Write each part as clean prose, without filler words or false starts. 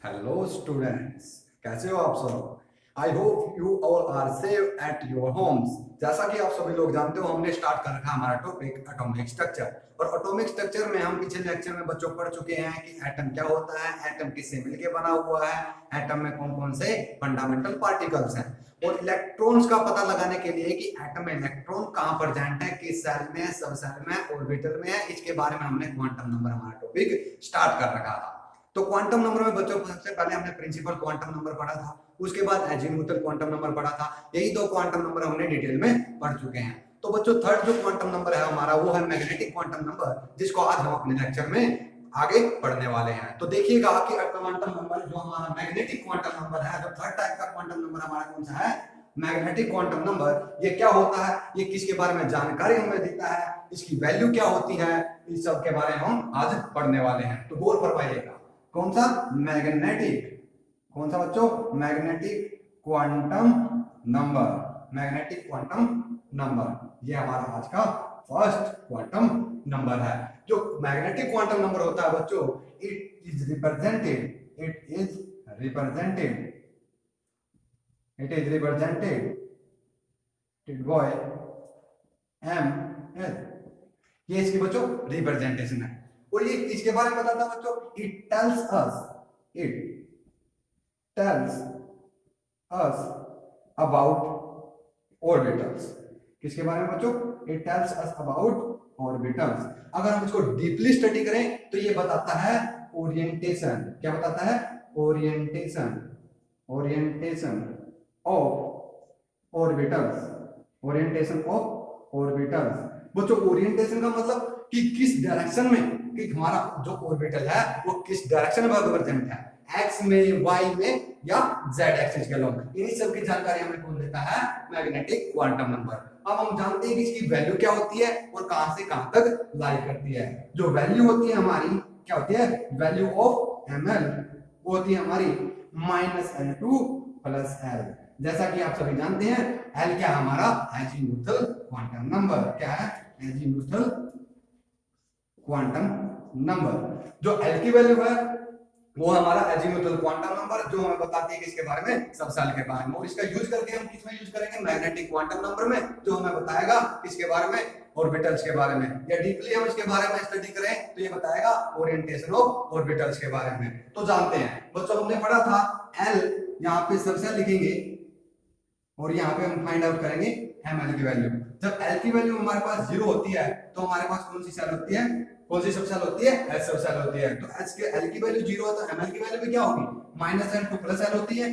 Hello students, कैसे हो आप सब। I hope you all are safe at your homes. जैसा कि आप सभी लोग जानते हो, हमने स्टार्ट कर रखा हमारा टॉपिक एटॉमिक स्ट्रक्चर। और एटॉमिक स्ट्रक्चर में हम पिछले लेक्चर में बच्चों पढ़ चुके हैं कि एटम क्या होता है, एटम किससे मिलके बना हुआ है, एटम में कौन कौन से फंडामेंटल पार्टिकल्स हैं, और इलेक्ट्रॉन्स का पता लगाने के लिए कि एटम में इलेक्ट्रॉन कहां प्रेजेंट है, किस सेल में है, सब सेल में है, ऑर्बिटल में है। इसके बारे में हमने क्वांटम नंबर हमारा टॉपिक स्टार्ट कर रखा था। तो क्वांटम नंबर में बच्चों सबसे पहले हमने प्रिंसिपल क्वांटम नंबर पढ़ा था, उसके बाद एजीमुथल क्वांटम नंबर पढ़ा था। यही दो क्वांटम नंबर हमने डिटेल में पढ़ चुके हैं। तो बच्चों थर्ड जो क्वांटम नंबर है हमारा, वो है मैग्नेटिक क्वांटम नंबर, जिसको आज हम अपने लेक्चर में आगे पढ़ने वाले हैं। तो देखिएगा कि क्वांटम नंबर जो हमारा मैग्नेटिक क्वांटम नंबर है, जो थर्ड टाइप का क्वांटम नंबर हमारा कौन सा है, मैग्नेटिक क्वांटम नंबर। ये क्या होता है, ये किसके बारे में जानकारी हमें देता है, इसकी वैल्यू क्या होती है, इस सब के बारे में हम आज पढ़ने वाले हैं। तो गौर फरमाइएगा, कौन सा मैग्नेटिक, कौन सा बच्चों, magnetic quantum number, magnetic quantum number ये हमारा आज का फर्स्ट क्वांटम नंबर है। जो मैग्नेटिक क्वांटम नंबर होता है बच्चों, it is represented by M L. ये इसकी बच्चों रिप्रेजेंटेशन है। और ये इसके बारे में बताता है बच्चों, it tells us about orbitals. किसके बारे में बच्चों, it tells us about orbitals. अगर हम इसको डीपली स्टडी करें तो ये बताता है ओरिएंटेशन। क्या बताता है, ओरिएंटेशन ऑफ ऑर्बिटल्स। बच्चों ओरिएंटेशन का मतलब कि किस डायरेक्शन में, कि हमारा जो ऑर्बिटल है वो किस डायरेक्शन में प्रेजेंट है, एक्स में, वाई में या जेड एक्सिस के लॉन्ग। इन्हीं सब की जानकारी हमें कौन देता है, मैग्नेटिक क्वांटम नंबर। अब हम जानते हैं कि इसकी वैल्यू क्या होती है और कहां से कहां तक लाई करती है। जो वैल्यू होती है हमारी, क्या होती है, वैल्यू ऑफ ml, वो होती है हमारी -L2 + L। जैसा कि आप सभी जानते हैं, L क्या है हमारा, एजीमुथल क्वांटम नंबर। क्या है, एजीमुथल क्वांटम नंबर। जो L की वैल्यू है वो हमारा एजीमुथल क्वांटम नंबर, जो हमें बताती है किसके बारे में, सब सेल के बारे में। और इसका यूज करके हम किसमें यूज करेंगे, मैग्नेटिक क्वांटम नंबर में, जो हमें बताएगा किसके बारे में, ऑर्बिटल्स के बारे में। या डीपली हम इसके बारे में स्टडी करें तो ये बताएगा ओरिएंटेशन ऑफ ऑर्बिटल्स के बारे में। तो जानते हैं बच्चों, हमने पढ़ा था L, यहाँ पे सब सेल लिखेंगे और यहाँ पे हम फाइंड आउट करेंगे ml की वैल्यू। जब L की वैल्यू हमारे पास 0 होती है तो हमारे पास कौन सी सेल होती है, कौन सी सब सेल होती है, S सब सेल होती है। तो S के L की वैल्यू 0 है तो ml की वैल्यू भी क्या होगी, -L2 + L होती है।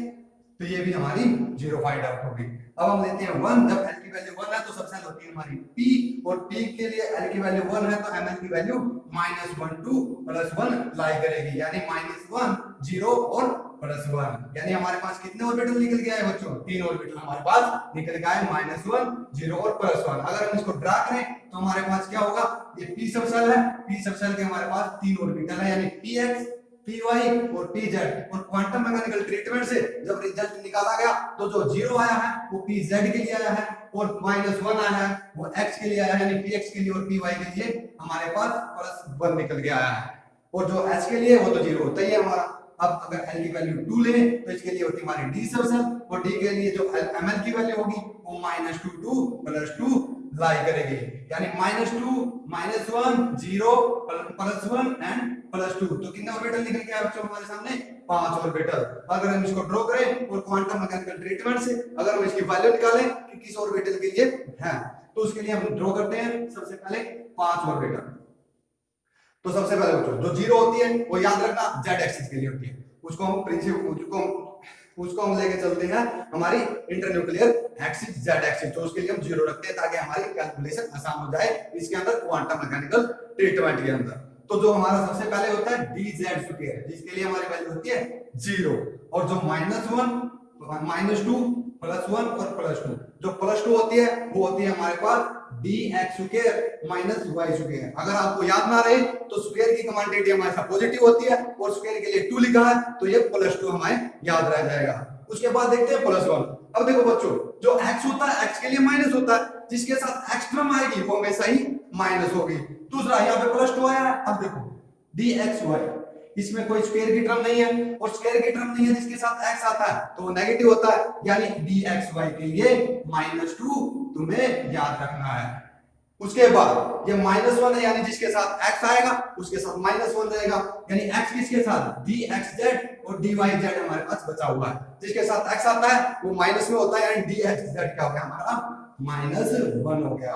तो ये भी हमारी 0 फाइंड आउट होगी। अब हम लेते हैं 1। जब L की वैल्यू 1 है तो सब सेल होती है हमारी P, और P के लिए L की वैल्यू 1 है तो ml की वैल्यू -12 + 1 लाई करेगी, यानी -1 0 और +1। यानी हमारे पास कितने ऑर्बिटल निकल के आए बच्चों, 3 ऑर्बिटल हमारे पास निकल के आए, -1 0 और +1। अगर हम इसको ड्रा करें तो हमारे पास क्या होगा, ये p सब सेल है, p सब सेल के हमारे पास 3 ऑर्बिटल है, यानी px py और pz। और क्वांटम मैकेनिकल ट्रीटमेंट से जब रिजल्ट निकाला गया तो जो 0 आया है वो pz के लिए आया है, और -1 आया है वो x के लिए आया है, यानी px के लिए और py के लिए हमारे पास +1 निकल के आया है। और जो h के लिए वो तो 0 होता ही है हमारा। अब अगर L की वैल्यू 2 लें तो इसके लिए होती है हमारी D सब सेल, और D के लिए जो ml की वैल्यू होगी वो -2 + 2 लाई करेगी, यानी -2 -1 0 +1 एंड +2। तो कितने ऑर्बिटल निकल के आए बच्चों हमारे सामने, 5 ऑर्बिटल। अगर हम इसको ड्रॉ करें और क्वांटम मैकेनिकल ट्रीटमेंट से अगर हम इसकी वैल्यू निकालें कि किस ऑर्बिटल के लिए है, तो उसके लिए हम ड्रॉ करते हैं सबसे पहले 5 ऑर्बिटल। तो सबसे पहले बच्चों जो 0 होती है वो याद रखना z एक्सिस के लिए होती है, उसको हम प्रिंसिपल उसको हम लेके चलते हैं हमारी इंटरन्यूक्लियर एक्सिस z एक्सिस, तो उसके लिए हम 0 रखते हैं ताकि हमारी कैलकुलेशन आसान हो जाए इसके अंदर क्वांटम मैकेनिकल ट्रीटमेंट के अंदर। तो जो हमारा सबसे पहले होता है dz², जिसके लिए हमारी वैल्यू होती है 0, और जो -1 -2 +1 और +2, जो +2 होती है वो होती है हमारे पास dx² -y²। अगर आपको याद ना रहे तो स्क्वायर की क्वांटिटी हमारे साथ पॉजिटिव होती है और स्क्वायर के लिए 2 लिखा है तो ये +2 हमें याद रह जाएगा। उसके बाद देखते हैं +1। अब देखो बच्चों, जो x होता है x के लिए माइनस होता है, जिसके साथ x टर्म आएगी वो हमेशा ही माइनस होगी। दूसरा यहाँ पे +2 आया है, अब देखो dxy, इसमें कोई स्क्वायर की टर्म नहीं है, और स्क्वायर की टर्म नहीं है जिसके साथ x आता है तो वो नेगेटिव होता है, यानी dxy के लिए -2 तुम्हें याद रखना है। उसके बाद ये -1 है, यानी जिसके साथ x आएगा उसके साथ -1 रहेगा, यानी x किसके साथ dxz और dyz हमारे पास बचा हुआ है, जिसके साथ x आता है वो माइनस में होता है, यानी dxz क्या हो गया हमारा -1 हो गया।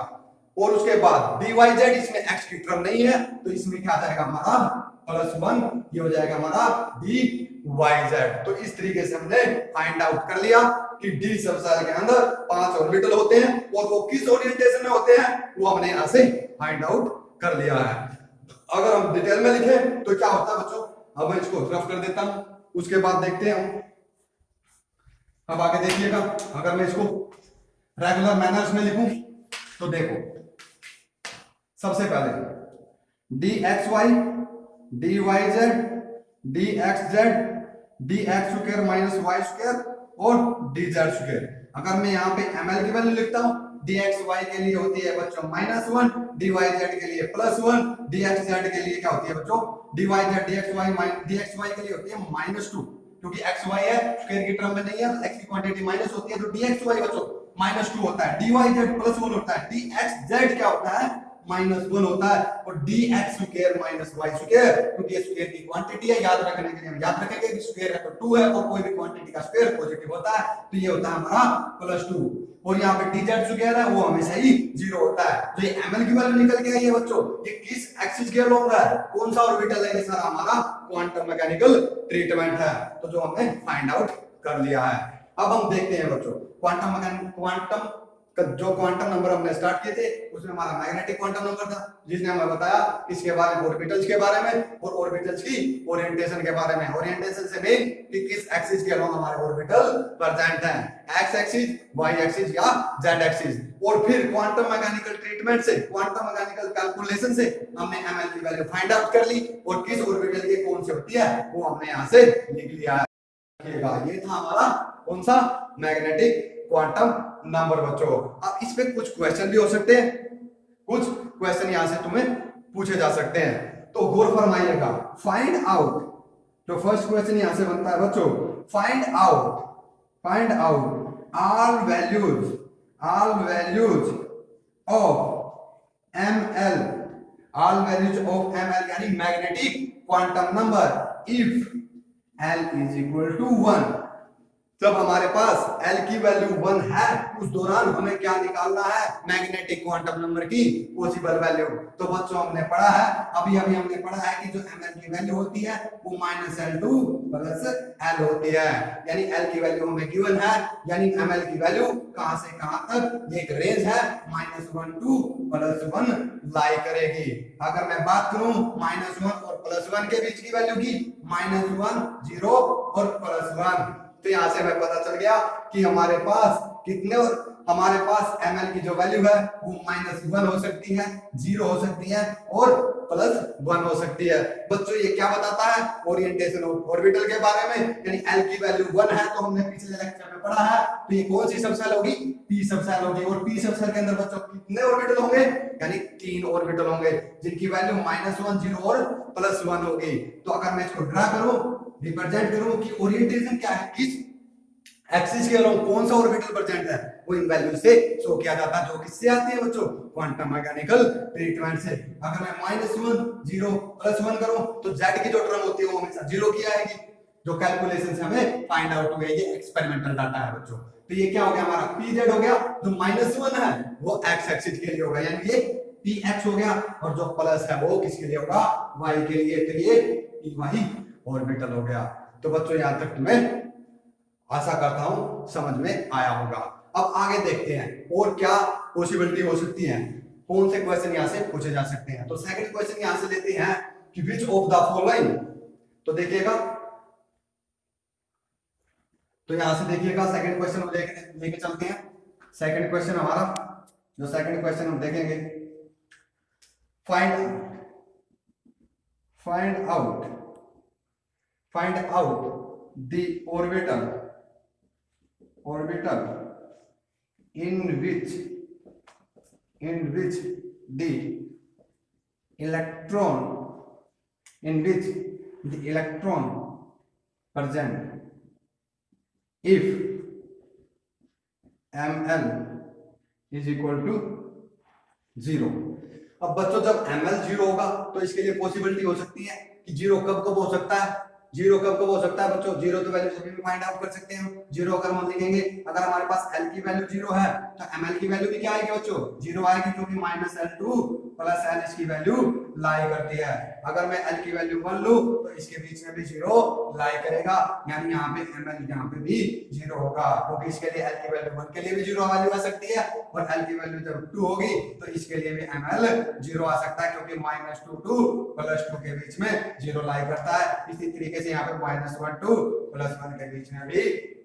और उसके बाद dyz, इसमें x की टर्म नहीं है तो इसमें क्या आ जाएगा हमारा +1, ये हो जाएगा हमारा dyz। तो इस तरीके से हमने फाइंड आउट कर लिया कि डी सबसेल के अंदर 5 ऑर्बिटल होते हैं और वो किस ओरिएंटेशन में होते हैं वो हमने यहां से फाइंड आउट कर लिया है। अगर हम डिटेल में लिखें तो क्या होता है बच्चों, अब मैं इसको रफ कर देता हूं, उसके बाद देखते हैं। अब आगे देखिएगा, अगर मैं इसको रेगुलर मैनर्स में लिखूं तो देखो, सबसे पहले dxy dyz dxz dx square minus y square और dz स्क्वायर। अगर मैं यहाँ पे ml की वैल्यू लिखता हूँ, dxy के लिए होती है बच्चों -1, dyz के लिए +1, dxz के लिए क्या होती है बच्चों dyz dxy के लिए होती है -2, क्योंकि xy है स्क्वायर की टर्म में नहीं है, x की क्वांटिटी माइनस होती है तो dxy बच्चों -2 होता है, dyz +1 होता है, dxz क्या होता है -1 होता है, और dx square minus y square, क्योंकि ये स्क्वायर की क्वांटिटी है, याद रखने के लिए हम याद रखेंगे कि स्क्वायर है तो 2 है, और कोई भी क्वांटिटी का स्क्वायर पॉजिटिव होता है तो ये होता है हमारा +2, और यहाँ पे dz स्क्वायर है वो हमेशा ही 0 होता है। तो ये ml की वैल्यू निकल के आई है बच्चों, ये किस एक्सिस के अलोंग है, कौन सा ऑर्बिटल है, ये सारा हमारा क्वांटम मैकेनिकल ट्रीटमेंट है, तो जो हमने फाइंड आउट कर लिया है। अब हम देखते हैं बच्चों क्वांटम जो क्वांटम नंबर हमने स्टार्ट किए थे उसमें हमारा मैग्नेटिक क्वांटम नंबर था, जिसने हमें बताया इसके बारे में, ऑर्बिटल्स के बारे में और ऑर्बिटल्स की ओरिएंटेशन के बारे में। ओरिएंटेशन से मेन कि किस एक्सिस के अलोंग हमारे ऑर्बिटल प्रेजेंट हैं, एक्स एक्सिस, वाई एक्सिस या जेड एक्सिस। और फिर क्वांटम मैकेनिकल ट्रीटमेंट से, क्वांटम मैकेनिकल कैलकुलेशन से हमने एमएल की वैल्यू फाइंड आउट कर ली, और किस ऑर्बिटल की कौन सी होती है वो हमने यहां से लिख लिया है। ये था हमारा कौन सा मैग्नेटिक क्वांटम नंबर बच्चों। अब इस पे कुछ क्वेश्चन भी हो सकते हैं, कुछ क्वेश्चन यहां से तुम्हें पूछे जा सकते हैं, तो गौर फरमाइएगा। फाइंड आउट, जो फर्स्ट क्वेश्चन यहां से बनता है बच्चों, find out all values of ML, यानी magnetic quantum number if L is equal to 1। जब हमारे पास L की वैल्यू 1 है उस दौरान हमें क्या निकालना है, मैग्नेटिक क्वांटम नंबर की पॉसिबल वैल्यू। तो बच्चों हमने पढ़ा है, अभी हमने पढ़ा है कि जो ml की वैल्यू होती है वो -L2 + L होती है, यानी L की वैल्यू हमें गिवन है, यानी ml की वैल्यू कहां से कहां तक, ये एक रेंज है, -1 to +1 लाई करेगी। अगर मैं बात करूं -1 और +1 के बीच की वैल्यू की, -1 0 और +1, तो यहां से हमें पता चल गया कि हमारे पास कितने, और हमारे पास ml की जो वैल्यू है वो -1 हो सकती है, 0 हो सकती है और +1 हो सकती है। बच्चों ये क्या बताता है, ओरिएंटेशन ऑफ ऑर्बिटल के बारे में, यानी L की वैल्यू 1 है तो हमने पिछले लेक्चर में पढ़ा है, तो ये कौन सी सबसेल होगी, p सबसेल होगी, और p सबसेल के अंदर बच्चों कितने ऑर्बिटल होंगे, यानी 3 ऑर्बिटल होंगे जिनकी वैल्यू -1 0 और +1 होगी। तो अगर मैं इसको ड्रा करूं, रिप्रेजेंट करूं कि ओरिएंटेशन क्या है, किस एक्सिस के अलोंग कौन सा ऑर्बिटल प्रेजेंट है, वो इन वैल्यू से शो किया जाता है, जो किससे आती है बच्चों, क्वांटम मैकेनिकल ट्रीटमेंट से। अगर मैं -1 0 +1 करूं तो z की जो टर्म होती है वो हमेशा 0 की आएगी, जो कैलकुलेशन से हमें फाइंड आउट हुई है, ये एक्सपेरिमेंटल डाटा है बच्चों। तो ये क्या हो गया हमारा pz हो गया, जो -1 है वो x एक्सिस के लिए होगा, यानी ये px हो गया, और जो प्लस है वो किसके लिए होगा, y के लिए, तो ये py ऑर्बिटल हो गया। तो बच्चों यहां तक तुम्हें आशा करता हूं समझ में आया होगा। अब आगे देखते हैं और क्या पॉसिबिलिटी हो सकती है, कौन से क्वेश्चन यहां से पूछे जा सकते हैं। तो सेकंड क्वेश्चन यहां से लेते हैं कि विच ऑफ द फॉलोइंग, तो देखिएगा, तो यहां से देखिएगा सेकंड क्वेश्चन हम लेके चलते हैं। सेकंड क्वेश्चन हमारा, जो सेकंड क्वेश्चन हम देखेंगे, find out the orbital in which the electron the electron present if ml is equal to 0। अब बच्चों जब ml 0 होगा तो इसके लिए पॉसिबिलिटी हो सकती है कि 0 कब कब हो सकता है, 0 कब कब हो सकता है बच्चों, 0 तो वैल्यू सभी में फाइंड आउट कर सकते हैं हम। 0 अगर हम लिखेंगे, अगर हमारे पास L की वैल्यू 0 है तो ML की वैल्यू भी क्या आएगी बच्चों, 0 आएगी, क्योंकि -L2 प्लस L इसकी वैल्यू लाई करती है। अगर मैं L की वैल्यू 1 लूं तो इसके बीच में भी 0 लाई करेगा, यानी यहाँ पे ML यहाँ पे भी 0 होगा, क्योंकि इसके लिए L की वैल्यू 1 के लिए भी 0 वैल्यू आ सकती है, और L की वैल्यू जब 2 होगी तो इसके लिए भी ML 0 आ सकता है, क्योंकि -2 प्लस 2 के बीच में 0 लाई करता है। इसी तरीके से यहाँ पे -1 2 प्लस 1 के बीच में भी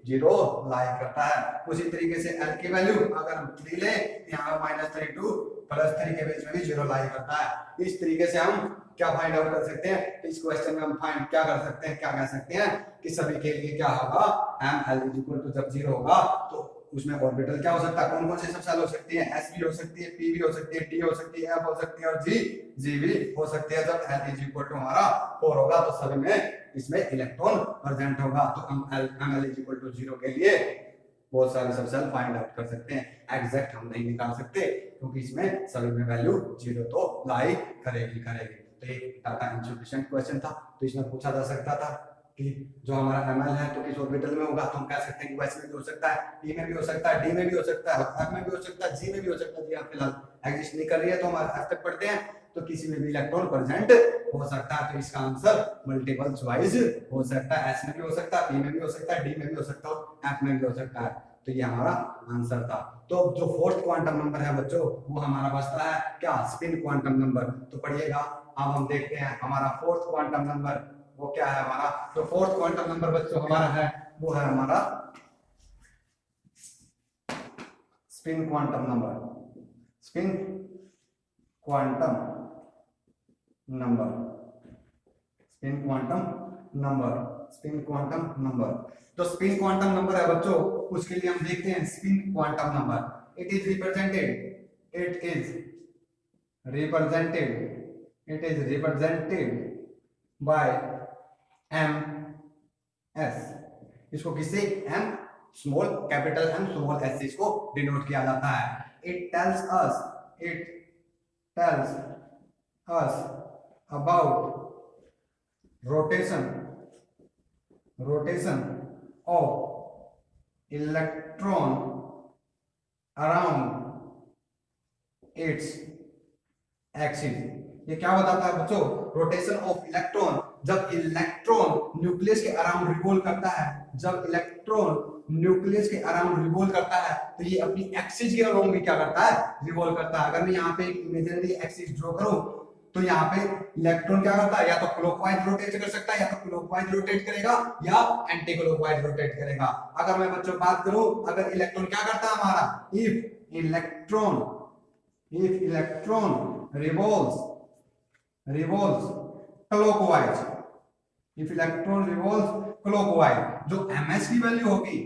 0 लाई करता है। उसी तरीके से L की वैल्यू अगर हम 3 ले, यहाँ पे -3 2 प्लस 3 के बीच में भी 0 लाई करता है। इस तरीके से हम क्या फाइंड आउट कर सकते हैं, इस क्वेश्चन में हम फाइंड क्या कर सकते हैं, क्या कह सकते हैं कि सभी के लिए क्या होगा, ML जब 0 होगा तो उसमें ऑर्बिटल क्या हो सकता है, कौन कौन से सब हो सकती है, S भी हो सकती है, P भी हो सकती है, T हो सकती है, F हो सकती है और G भी हो सकती है। जब L हमारा 4 होगा तो सभी में इसमें इलेक्ट्रॉन प्रेजेंट होगा, तो हम ML 0 के लिए बहुत सारे सबसेल फाइंड आउट कर सकते हैं। एग्जैक्ट हम नहीं निकाल सकते क्योंकि इसमें सभी में वैल्यू 0 तो लाई करेगी। तो एक डाटा इनसफिशिएंट क्वेश्चन था, तो इसमें पूछा जा सकता था कि जो हमारा ML है तो किस ऑर्बिटल में होगा, तो हम कह सकते हैं कि S में भी हो सकता है, P में भी हो सकता है, D में भी हो सकता है, F में भी हो सकता है, G में भी हो सकता है। जी फिलहाल एग्जिस्ट नहीं कर रही है तो हम F तक पढ़ते हैं, तो किसी में भी इलेक्ट्रॉन प्रेजेंट हो सकता है। तो इसका आंसर मल्टीपल चॉइस हो सकता है, S में भी हो सकता है, P में भी हो सकता है, D में भी हो सकता है और F में भी हो सकता है। तो ये हमारा आंसर था। तो जो फोर्थ क्वांटम नंबर है बच्चों वो हमारा बचता है क्या, स्पिन क्वांटम नंबर। तो पढ़िएगा, अब हम देखते हैं हमारा फोर्थ क्वांटम नंबर वो क्या है। हमारा जो फोर्थ क्वांटम नंबर बच्चों हमारा है वो है हमारा spin quantum number. Spin quantum number, spin quantum number, spin quantum number. तो स्पिन क्वांटम नंबर है बच्चों, उसके लिए हम देखते हैं spin quantum number. It is represented bye MS। इसको किससे, M small capital M small s से इसको डिनोट किया जाता है। It tells us about rotation of electron around its axis. ये क्या बताता है बच्चों, रोटेशन ऑफ इलेक्ट्रॉन, जब इलेक्ट्रॉन न्यूक्लियस के अराउंड रिवॉल्व करता है, जब इलेक्ट्रॉन न्यूक्लियस के अराउंड रिवॉल्व करता है तो ये अपनी एक्सिस के अराउंड भी क्या करता है, रिवॉल्व करता है। अगर मैं यहाँ पे एक इमेजिनरी एक्सिस ड्रॉ करूं तो यहाँ पे इलेक्ट्रॉन क्या करता है, या तो क्लॉकवाइज रोटेट कर सकता है, या तो क्लॉकवाइज रोटेट करेगा या एंटी क्लॉकवाइज रोटेट करेगा। अगर मैं बच्चों बात करूं, अगर इलेक्ट्रॉन क्या करता है हमारा, if electron revolves clockwise, if electron revolves clockwise, जो ms की वैल्यू होगी,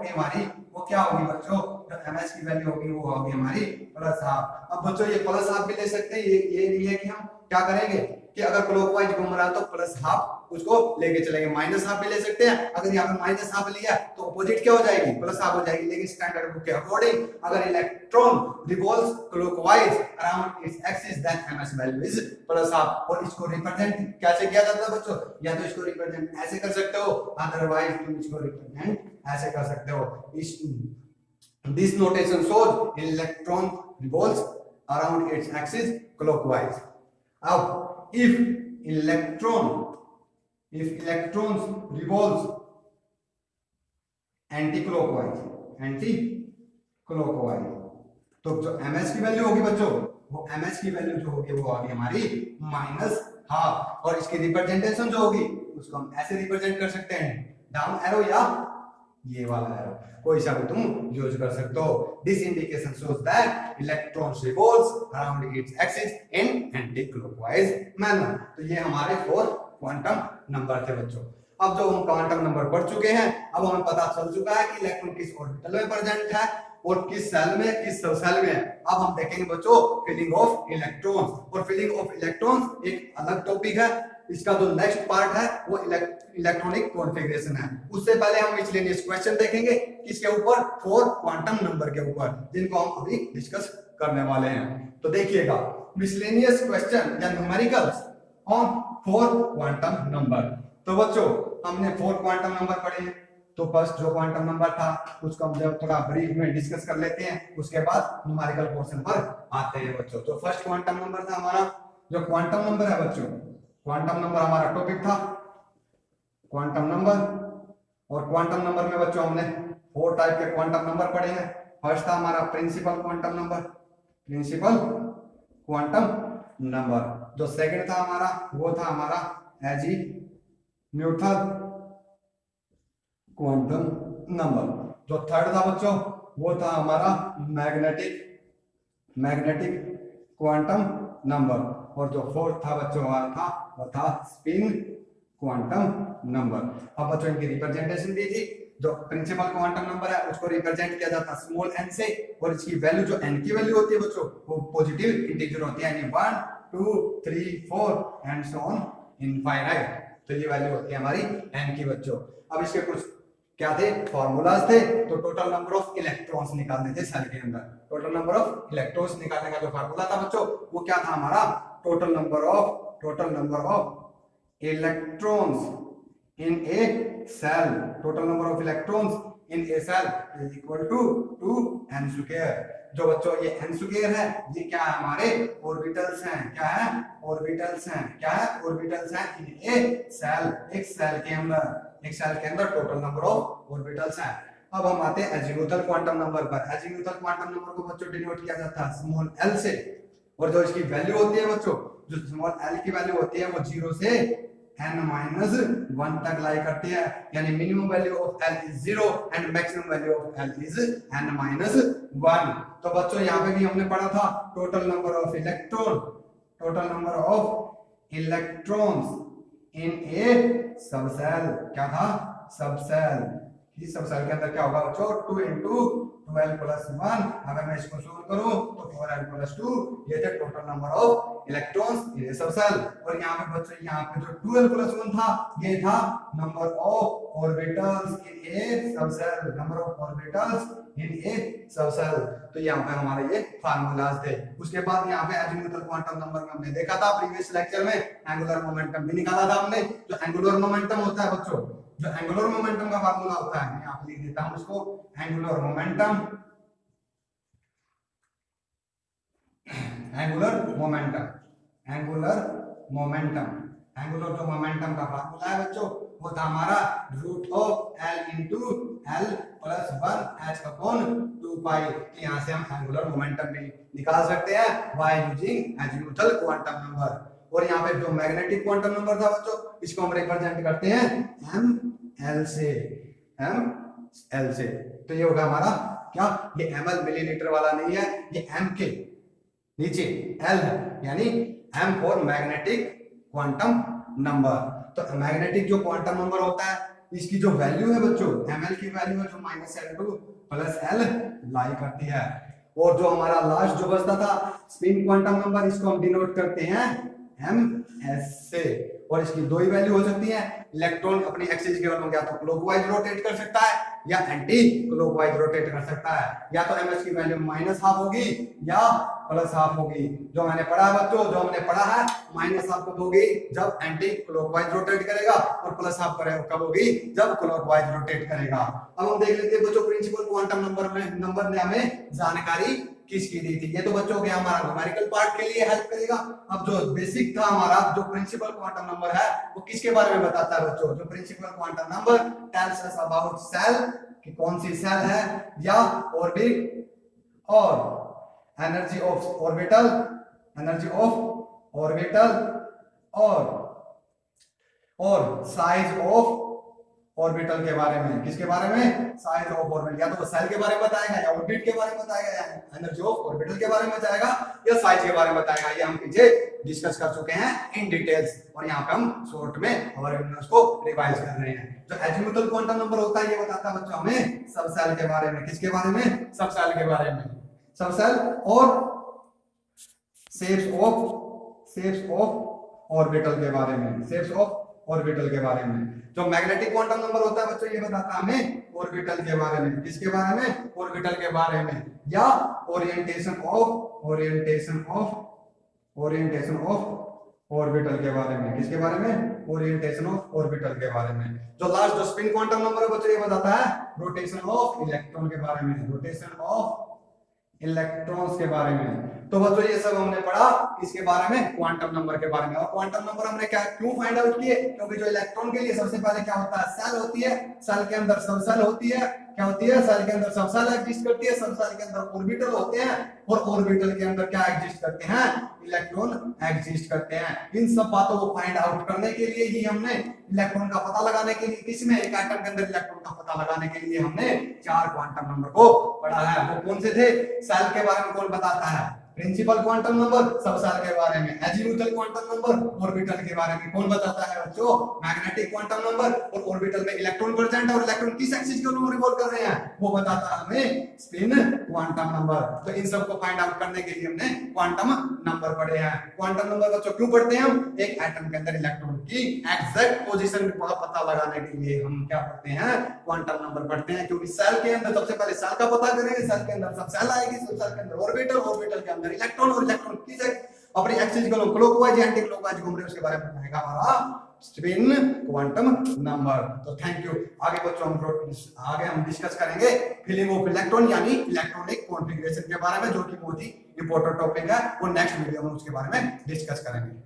हमारी वो क्या होगी बच्चों, जो ms की वैल्यू होगी वो होगी हमारी +12। अब बच्चों ये +12 भी ले सकते हैं, ये नहीं है कि हम क्या करेंगे कि अगर क्लॉकवाइज घूम रहा है तो +12 उसको लेके चलेंगे, -12 भी ले सकते हैं। अगर यहाँ पे -12 लिया तो अपोजिट क्या हो जाएगी, +12 हो जाएगी। लेकिन स्टैंडर्ड बुक के अकॉर्डिंग अगर electron revolves clockwise around its axis then ms value is +12। और इसको रिप्रेजेंट कैसे किया जाता है बच्चों, या तो इसको रिप्रेजेंट ऐसे कर सकते हो, अदरवाइज तुम इसको रिप्रेजेंट ऐसे कर सकते हो। This notation shows electron revolves around its axis clockwise. Now, if electrons revolves anti-clockwise, तो जो ms की वैल्यू होगी बच्चों, वो ms की वैल्यू जो होगी वो होगी हमारी -12। और इसकी रिप्रेजेंटेशन जो होगी उसको हम ऐसे रिप्रेजेंट कर सकते हैं, डाउन एरो या ये वाला एरो, कोई सा भी तुम यूज कर सकते हो। This indication shows that electron revolves around its axis in anti clockwise manner. तो ये हमारे 4 क्वांटम नंबर थे बच्चों। अब जो हम क्वांटम नंबर पढ़ चुके हैं, अब हमें पता चल चुका है कि इलेक्ट्रॉन किस ऑर्बिटल में प्रेजेंट है और किस सेल में, किस सब सेल में है। अब हम देखेंगे बच्चों फिलिंग ऑफ इलेक्ट्रॉन्स, और फिलिंग ऑफ इलेक्ट्रॉन्स एक अलग टॉपिक है, इसका जो नेक्स्ट पार्ट है वो इलेक्ट्रॉनिक कॉन्फ़िगरेशन है। उससे पहले हम मिसलेनियस क्वेश्चन देखेंगे किसके ऊपर, 4 क्वांटम नंबर के ऊपर, जिनको हम अभी डिस्कस करने वाले हैं। तो देखिएगा मिसलेनियस क्वेश्चन या न्यूमेरिकल्स ऑन 4 क्वांटम नंबर। तो बच्चों हमने 4 क्वांटम नंबर पढ़े हैं, तो फर्स्ट जो क्वांटम नंबर था उसको हम जब थोड़ा ब्रीफ में डिस्कस कर लेते हैं, उसके बाद न्यूमेरिकल पोर्शन पर आते हैं बच्चों। तो फर्स्ट क्वांटम नंबर था हमारा, जो क्वांटम नंबर है बच्चों, क्वांटम नंबर हमारा टॉपिक था क्वांटम नंबर। और क्वांटम नंबर में बच्चों हमने 4 टाइप के क्वांटम नंबर पढ़े हैं। फर्स्ट था हमारा principal quantum number, principal quantum number. जो सेकंड था हमारा वो था हमारा एजीम्यूथल क्वांटम नंबर। जो थर्ड था बच्चों वो था हमारा मैग्नेटिक क्वांटम नंबर। और जो फोर्थ था बच्चों हमारा था वो था स्पिन क्वांटम नंबर। अब बच्चों इनकी रिप्रेजेंटेशन दी थी। जो प्रिंसिपल क्वांटम नंबर है उसको रिप्रेजेंट किया जाता है स्मॉल n से, और इसकी वैल्यू जो n की वैल्यू होती है बच्चों वो पॉजिटिव इंटीजर होती है, यानी 1 2 3 4 एंड सो ऑन इनफाइनाइट। तो ये वैल्यू होती है हमारी n की बच्चों। अब इसके कुछ क्या थे, फॉर्मूलाज थे। तो टोटल नंबर ऑफ इलेक्ट्रॉन्स निकालने थे सेल के अंदर। टोटल नंबर ऑफ इलेक्ट्रॉन्स निकालने का जो फार्मूला था बच्चों वो क्या था हमारा, total number of electrons in a shell, total number of electrons in a shell is equal to 2n square. जो बच्चों ये n स्क्वायर है ये क्या है, हमारे ऑर्बिटल्स हैं। क्या है, ऑर्बिटल्स हैं। क्या है, ऑर्बिटल्स हैं इन ए सेल, एक सेल के अंदर टोटल नंबर ऑफ ऑर्बिटल्स हैं। अब हम आते हैं एजीम्यूथल क्वांटम नंबर पर। एजीम्यूथल क्वांटम नंबर को बच्चों डिनोट किया जाता है स्मॉल l से, और जो इसकी वैल्यू होती है बच्चों, जो स्मॉल l की वैल्यू होती है वो 0 से n-1 तक लाई करती है, यानी minimum value of l is 0 and maximum value of l is n-1। तो बच्चों यहाँ पे भी हमने पढ़ा था total number of electrons in A subshell. क्या था, सबसेल। इस सबसेल के अंदर क्या होगा बच्चों, 2 into 12 plus 1। अगर मैं इसको सोल्व करूं तो 4n plus 2, ये थे total number of electrons in A subshell. और यहाँ पे बच्चों यहाँ पे जो 12 plus 1 था ये था number of orbitals in A subshell, number of orbitals in A subshell. तो यहाँ पे हमारे ये फार्मूलाज थे। उसके बाद यहाँ पे एजीम्यूथल क्वांटम नंबर में हमने देखा था प्रीवियस लेक्चर में एंगुलर मोमेंटम भी निकाला था हमने। जो एंगुलर मोमेंटम होता है बच्चों, जो एंगुलर मोमेंटम का फार्मूला होता है, मैं यहाँ पे लिख देता हूं उसको, एंगुलर मोमेंटम एंगुलर जो मोमेंटम का फार्मूला है बच्चों वो था हमारा root of l into l plus 1h/2π। यहाँ से हम एंगुलर मोमेंटम भी निकाल सकते हैं by using azimuthal quantum number. और यहाँ पे जो मैग्नेटिक क्वांटम नंबर था बच्चों इसको हम रिप्रेजेंट करते हैं ml से। तो ये होगा हमारा क्या, ये ml मिलीलीटर वाला नहीं है, ये m के नीचे l है, यानी m for magnetic quantum number. तो मैग्नेटिक जो क्वांटम नंबर होता है इसकी जो वैल्यू है बच्चों, ml की वैल्यू है जो -L2 प्लस L लाई करती है। और जो हमारा लास्ट जो बचता था स्पिन क्वांटम नंबर, इसको हम डिनोट करते हैं ms से। और इसकी दो ही वैल्यू हो सकती है, इलेक्ट्रॉन अपनी एक्सिस के या तो क्लॉकवाइज रोटेट कर सकता है या एंटी क्लॉकवाइज रोटेट कर सकता है। या तो ms की वैल्यू -½ होगी या +½ होगी। जो मैंने पढ़ा है बच्चों, जो हमने पढ़ा है -½ कब होगी, जब एंटी क्लॉकवाइज रोटेट करेगा, और +½ कब होगी, जब क्लॉकवाइज रोटेट करेगा। अब हम देख लेते हैं बच्चों प्रिंसिपल क्वांटम नंबर ने हमें जानकारी किसकी दी थी। ये तो बच्चों के हमारा न्यूमेरिकल पार्ट के लिए हेल्प करेगा। अब जो बेसिक था हमारा जो प्रिंसिपल क्वांटम नंबर है वो किसके बारे में बताता है बच्चों, जो principal quantum number tells us about shell कि कौन सी सेल है, या ऑर्बिट और एनर्जी ऑफ ऑर्बिटल और साइज ऑफ ऑर्बिटल के बारे में। किसके बारे में, साइज ऑफ ऑर्बिटल। या तो सेल के बारे में बताएगा, या ऑर्बिट के बारे में बताएगा, या एनर्जी ऑफ ऑर्बिटल के बारे में बताएगा, या साइज के बारे में बताएगा। ये हम पीछे डिस्कस कर चुके हैं इन डिटेल्स, और यहाँ पे हम शॉर्ट में हमारे वीडियोस को रिवाइज कर रहे हैं। जो एजीम्यूथल क्वांटम नंबर होता है ये बताता है बच्चों हमें सब सेल के बारे में। किसके बारे में, सब सेल के बारे में। सब सेल और शेप्स ऑफ ऑर्बिटल के बारे में, शेप्स ऑफ ऑर्बिटल के बारे में। जो मैग्नेटिक क्वांटम नंबर होता है बच्चों, ये बताता है हमें ऑर्बिटल के बारे में। किसके बारे में? ऑर्बिटल के बारे में, या ओरिएंटेशन ऑफ ऑर्बिटल के बारे में। किसके बारे में? ओरिएंटेशन ऑफ ऑर्बिटल के बारे में। जो लास्ट जो स्पिन क्वांटम नंबर है बच्चों, ये बताता है रोटेशन ऑफ इलेक्ट्रॉन के बारे में, रोटेशन ऑफ इलेक्ट्रॉन्स के बारे में। तो बच्चों ये सब हमने पढ़ा किसके बारे में? क्वांटम नंबर के बारे में। और क्वांटम नंबर हमने क्या क्यों फाइंड आउट किए? क्योंकि जो इलेक्ट्रॉन के लिए सबसे पहले क्या होता है? सेल होती है, सेल के अंदर सब सेल होती है, क्या होती है? सेल के अंदर सब सेल एग्जिस्ट करती है, सब सेल के अंदर ऑर्बिटल होते हैं, और ऑर्बिटल के अंदर क्या एग्जिस्ट करते हैं? इलेक्ट्रॉन एग्जिस्ट करते हैं। इन सब बातों को फाइंड आउट करने के लिए ही हमने इलेक्ट्रॉन का पता लगाने के लिए, किसमें? एक एटम के अंदर इलेक्ट्रॉन का पता लगाने के लिए हमने 4 क्वांटम नंबर को पढ़ा है। वो कौन से थे? सेल के बारे में कौन बताता है? प्रिंसिपल क्वांटम नंबर, सब सेल के बारे में। एजीमुथल क्वांटम नंबर, ऑर्बिटल के बारे में कौन बताता है बच्चों? Magnetic quantum number. और ऑर्बिटल में इलेक्ट्रॉन प्रेजेंट है और इलेक्ट्रॉन किस एक्सिस के अनुरूप रिवॉल्व कर रहे हैं, वो बताता है हमें स्पिन क्वांटम नंबर। तो इन सब को फाइंड आउट करने के लिए हमने क्वांटम नंबर पढ़े हैं। क्वांटम नंबर बच्चों क्यों पढ़ते हैं हम? एक एटम के अंदर इलेक्ट्रॉन की एग्जैक्ट पोजीशन का पता लगाने के लिए हम क्या पढ़ते हैं? क्वांटम नंबर पढ़ते हैं। क्योंकि सेल के अंदर सबसे पहले सेल का पता करेंगे, सेल के अंदर सब सेल आएगी, सब सेल के अंदर ऑर्बिटल, ऑर्बिटल के अंदर इलेक्ट्रॉन, और इलेक्ट्रॉन किस अपनी एक्सिस को क्लॉकवाइज या एंटी क्लॉकवाइज घूम रहे हैं, उसके बारे में पढ़ेगा हमारा स्पिन क्वांटम नंबर। तो थैंक यू। आगे बच्चों हम डिस्कस करेंगे फिलिंग ऑफ इलेक्ट्रॉन यानी इलेक्ट्रॉनिक कॉन्फ़िगरेशन के बारे में, जो कि बहुत ही इंपॉर्टेंट टॉपिक है। वो नेक्स्ट वीडियो में उसके बारे में डिस्कस करेंगे।